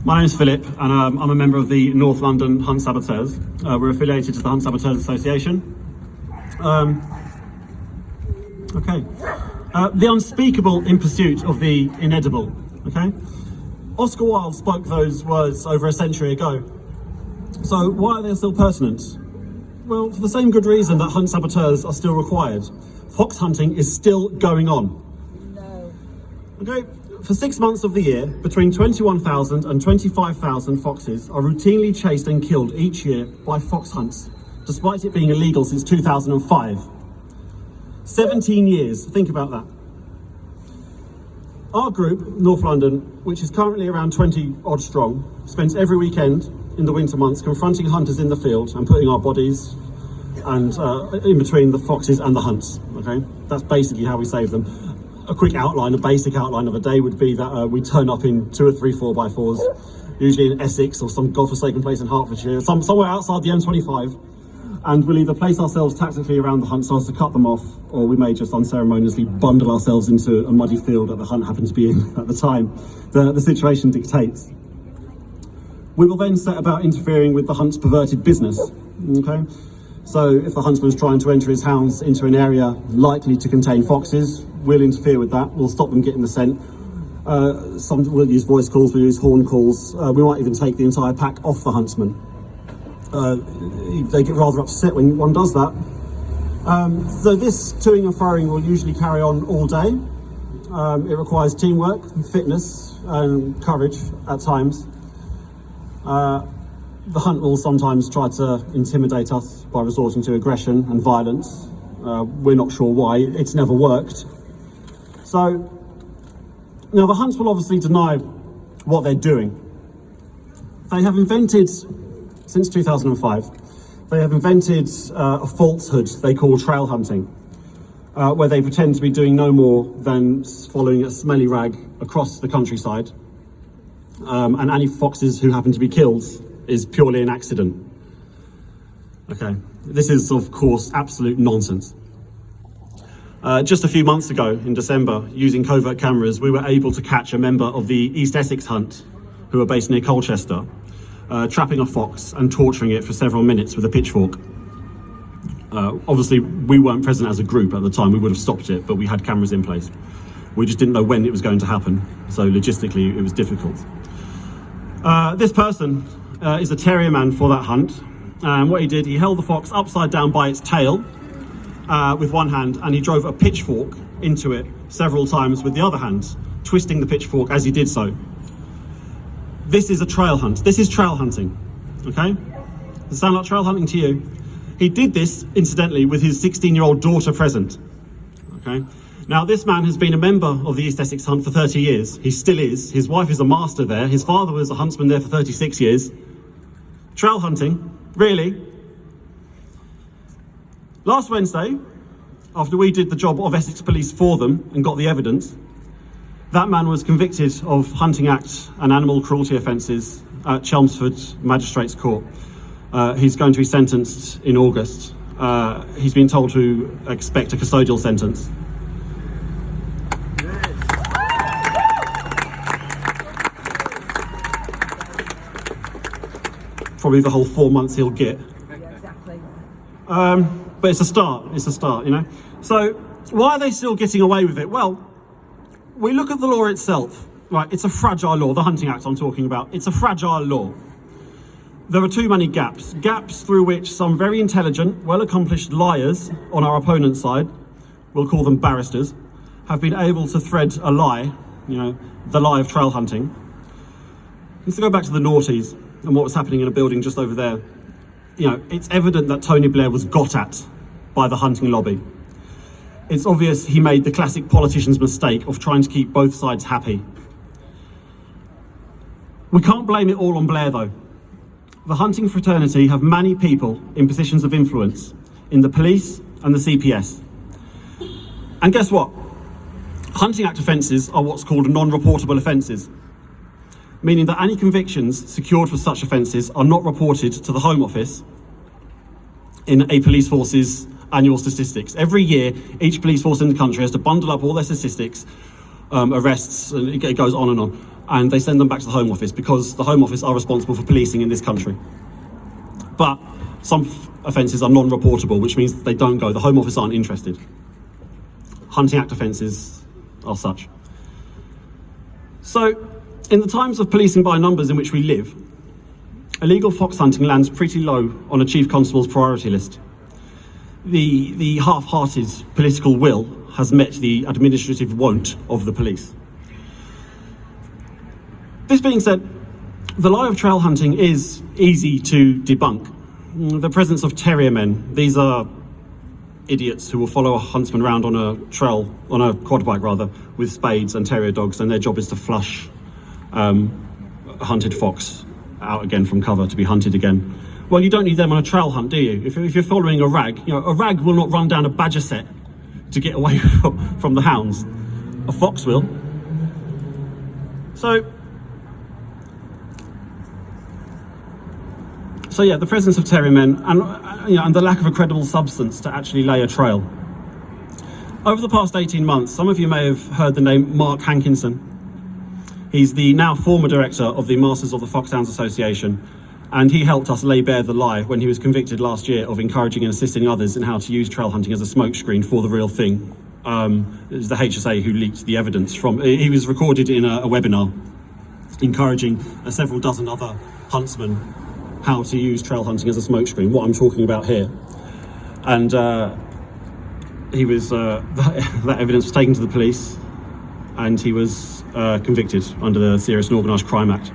My name's Philip, and I'm a member of the North London Hunt Saboteurs. We're affiliated to the Hunt Saboteurs Association. The unspeakable in pursuit of the inedible. Okay, Oscar Wilde spoke those words over a century ago. So why are they still pertinent? Well, for the same good reason that hunt saboteurs are still required. Fox hunting is still going on. No. Okay, for 6 months of the year, between 21,000 and 25,000 foxes are routinely chased and killed each year by fox hunts, despite it being illegal since 2005. 17 years, think about that. Our group, North London, which is currently around 20 odd strong, spends every weekend in the winter months confronting hunters in the field and putting our bodies and in between the foxes and the hunts. Okay, that's basically how we save them. A quick outline, a basic outline of a day would be that we turn up in 2 or 3 4x4s, usually in Essex or some godforsaken place in Hertfordshire, somewhere outside the M25, and we'll either place ourselves tactically around the hunt so as to cut them off, or we may just unceremoniously bundle ourselves into a muddy field that the hunt happens to be in at the time the situation dictates. We will then set about interfering with the hunt's perverted business. Okay, so if the huntsman's trying to enter his hounds into an area likely to contain foxes, we'll interfere with that. We'll stop them getting the scent. We'll use voice calls, we'll use horn calls. We might even take the entire pack off the huntsman. They get rather upset when one does that. So this toing and throwing will usually carry on all day. It requires teamwork, fitness and courage at times. The hunt will sometimes try to intimidate us by resorting to aggression and violence. We're not sure why, it's never worked. So, now the hunts will obviously deny what they're doing. They have invented, since 2005, they have invented a falsehood they call trail hunting, where they pretend to be doing no more than following a smelly rag across the countryside. And any foxes who happen to be killed is purely an accident. Okay, this is of course absolute nonsense. Just a few months ago in December, using covert cameras, we were able to catch a member of the East Essex Hunt, who are based near Colchester, trapping a fox and torturing it for several minutes with a pitchfork. Obviously, we weren't present as a group at the time, we would have stopped it, but we had cameras in place. We just didn't know when it was going to happen, so logistically it was difficult. This person is a terrier man for that hunt, and what he did, he held the fox upside down by its tail with one hand, and he drove a pitchfork into it several times with the other hand, twisting the pitchfork as he did so. This is a trail hunt. This is trail hunting, okay? Does it sound like trail hunting to you? He did this, incidentally, with his 16-year-old daughter present, okay? Now, this man has been a member of the East Essex Hunt for 30 years. He still is. His wife is a master there. His father was a huntsman there for 36 years. Trail hunting, really? Last Wednesday, after we did the job of Essex Police for them and got the evidence, that man was convicted of Hunting Act and animal cruelty offences at Chelmsford Magistrates Court. He's going to be sentenced in August. He's been told to expect a custodial sentence. Probably the whole 4 months he'll get. Yeah, exactly. But it's a start, you know. So why are they still getting away with it? Well, we look at the law itself, right? It's a fragile law, the Hunting Act I'm talking about. It's a fragile law. There are too many gaps through which some very intelligent, well-accomplished liars on our opponent's side, we'll call them barristers, have been able to thread a lie, you know, the lie of trail hunting. Let's go back to the noughties and what was happening in a building just over there. You know, it's evident that Tony Blair was got at by the hunting lobby. It's obvious he made the classic politician's mistake of trying to keep both sides happy. We can't blame it all on Blair though. The hunting fraternity have many people in positions of influence in the police and the CPS. And guess what? Hunting Act offences are what's called non-reportable offences, meaning that any convictions secured for such offences are not reported to the Home Office in a police force's annual statistics. Every year, each police force in the country has to bundle up all their statistics, arrests, and it goes on and and they send them back to the Home Office because the Home Office are responsible for policing in this country. But some offences are non-reportable, which means they don't go. The Home Office aren't interested. Hunting Act offences are such. So, in the times of policing by numbers in which we live, illegal fox hunting lands pretty low on a Chief Constable's priority list. The half-hearted political will has met the administrative won't of the police. This being said, the lie of trail hunting is easy to debunk. The presence of terrier men, these are idiots who will follow a huntsman around on a trail, on a quad bike rather, with spades and terrier dogs, and their job is to flush a hunted fox out again from cover to be hunted again. Well, you don't need them on a trail hunt, do you? If you're following a rag, a rag will not run down a badger set to get away from the hounds. A fox will. So yeah, the presence of terrier men and the lack of a credible substance to actually lay a trail. Over the past 18 months, some of you may have heard the name Mark Hankinson. He's the now former director of the Masters of the Foxhounds Association, and he helped us lay bare the lie when he was convicted last year of encouraging and assisting others in how to use trail hunting as a smokescreen for the real thing. It was the HSA who leaked the evidence from. He was recorded in a webinar encouraging several dozen other huntsmen how to use trail hunting as a smokescreen, what I'm talking about here. And he was that evidence was taken to the police, and he was convicted under the Serious and Organised Crime Act.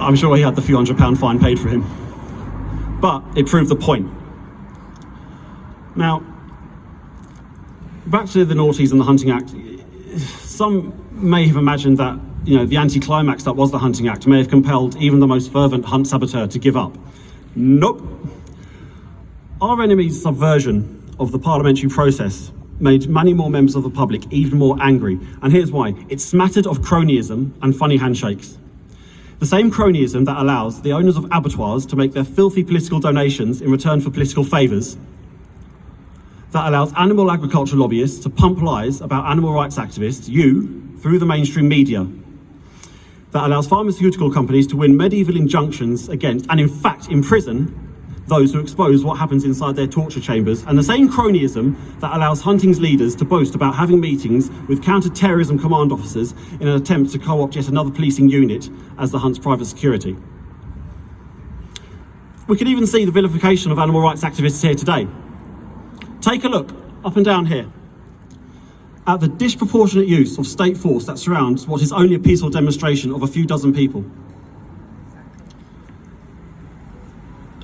I'm sure he had the few £100 fine paid for him, but it proved the point. Now, back to the noughties and the Hunting Act. Some may have imagined that the anti-climax that was the Hunting Act may have compelled even the most fervent hunt saboteur to give up. Nope. Our enemy's subversion of the parliamentary process made many more members of the public even more angry, and here's why. It smattered of cronyism and funny handshakes. The same cronyism that allows the owners of abattoirs to make their filthy political donations in return for political favours, that allows animal agriculture lobbyists to pump lies about animal rights activists, through the mainstream media, that allows pharmaceutical companies to win medieval injunctions against, and in fact imprison, those who expose what happens inside their torture chambers, and the same cronyism that allows hunting's leaders to boast about having meetings with counter-terrorism command officers in an attempt to co-opt yet another policing unit as the hunt's private security. We can even see the vilification of animal rights activists here today. Take a look, up and down here, at the disproportionate use of state force that surrounds what is only a peaceful demonstration of a few dozen people.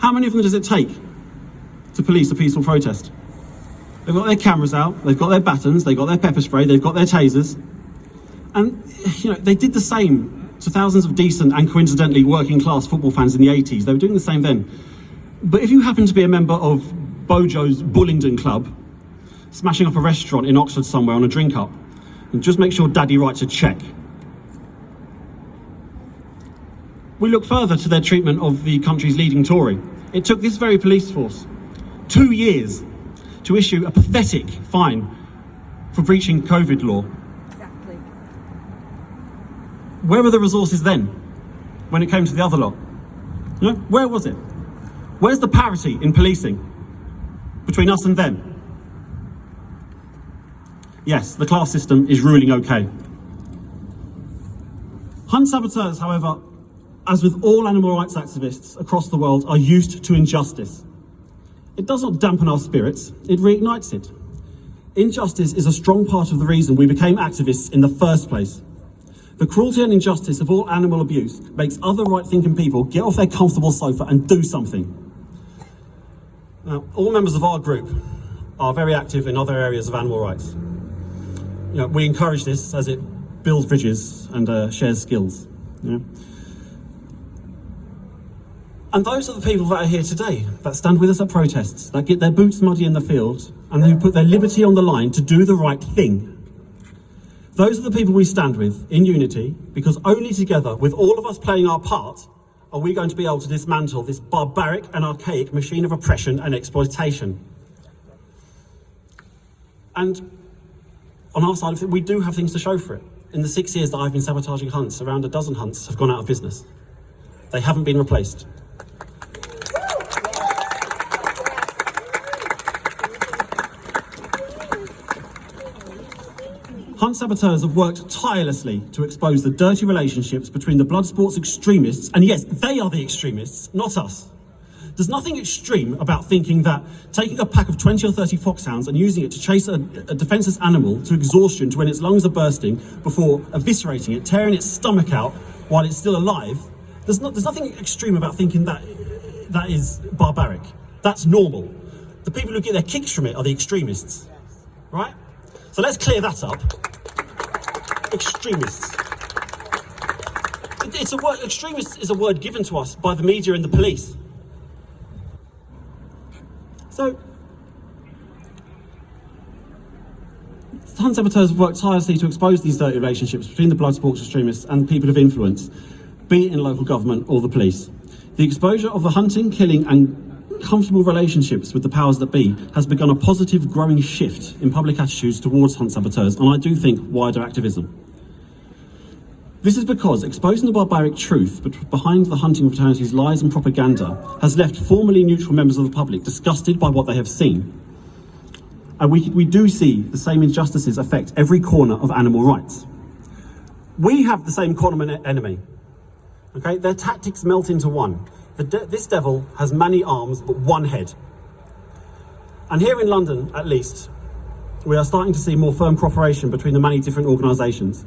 How many of them does it take to police a peaceful protest? They've got their cameras out, they've got their batons, they've got their pepper spray, they've got their tasers. And, they did the same to thousands of decent and coincidentally working class football fans in the 80s. They were doing the same then. But if you happen to be a member of Bojo's Bullingdon Club, smashing up a restaurant in Oxford somewhere on a drink up, and just make sure Daddy writes a cheque. We look further to their treatment of the country's leading Tory. It took this very police force 2 years to issue a pathetic fine for breaching COVID law. Exactly. Where were the resources then, when it came to the other lot? Where was it? Where's the parity in policing between us and them? Yes, the class system is ruling okay. Hunt saboteurs, however, as with all animal rights activists across the world, are used to injustice. It does not dampen our spirits, it reignites it. Injustice is a strong part of the reason we became activists in the first place. The cruelty and injustice of all animal abuse makes other right-thinking people get off their comfortable sofa and do something. Now, all members of our group are very active in other areas of animal rights. We encourage this as it builds bridges and shares skills. And those are the people that are here today, that stand with us at protests, that get their boots muddy in the field, and who put their liberty on the line to do the right thing. Those are the people we stand with in unity, because only together, with all of us playing our part, are we going to be able to dismantle this barbaric and archaic machine of oppression and exploitation. And on our side of it, we do have things to show for it. in the 6 years that I've been sabotaging hunts, around a dozen hunts have gone out of business. They haven't been replaced. Hunt saboteurs have worked tirelessly to expose the dirty relationships between the blood sports extremists, and yes, they are the extremists, not us. There's nothing extreme about thinking that taking a pack of 20 or 30 foxhounds and using it to chase a defenseless animal to exhaustion to when its lungs are bursting before eviscerating it, tearing its stomach out while it's still alive, there's nothing extreme about thinking that that is barbaric. That's normal. The people who get their kicks from it are the extremists, right? So let's clear that up. Extremists. It's a word. Extremist is a word given to us by the media and the police. So, hunt saboteurs have worked tirelessly to expose these dirty relationships between the blood sports extremists and people of influence, be it in local government or the police. The exposure of the hunting, killing and comfortable relationships with the powers that be has begun a positive growing shift in public attitudes towards hunt saboteurs, and I do think wider activism. This is because exposing the barbaric truth behind the hunting fraternity's lies and propaganda has left formerly neutral members of the public disgusted by what they have seen. And we do see the same injustices affect every corner of animal rights. We have the same common enemy. Okay, their tactics melt into one. This devil has many arms but one head. And here in London, at least, we are starting to see more firm cooperation between the many different organisations.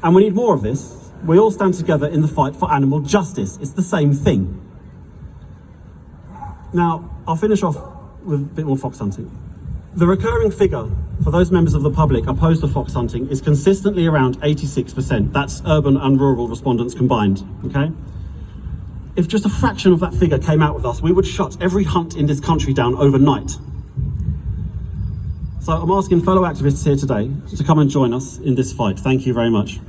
And we need more of this. We all stand together in the fight for animal justice. It's the same thing. Now, I'll finish off with a bit more fox hunting. The recurring figure for those members of the public opposed to fox hunting is consistently around 86%. That's urban and rural respondents combined, okay? If just a fraction of that figure came out with us, we would shut every hunt in this country down overnight. So I'm asking fellow activists here today to come and join us in this fight. Thank you very much.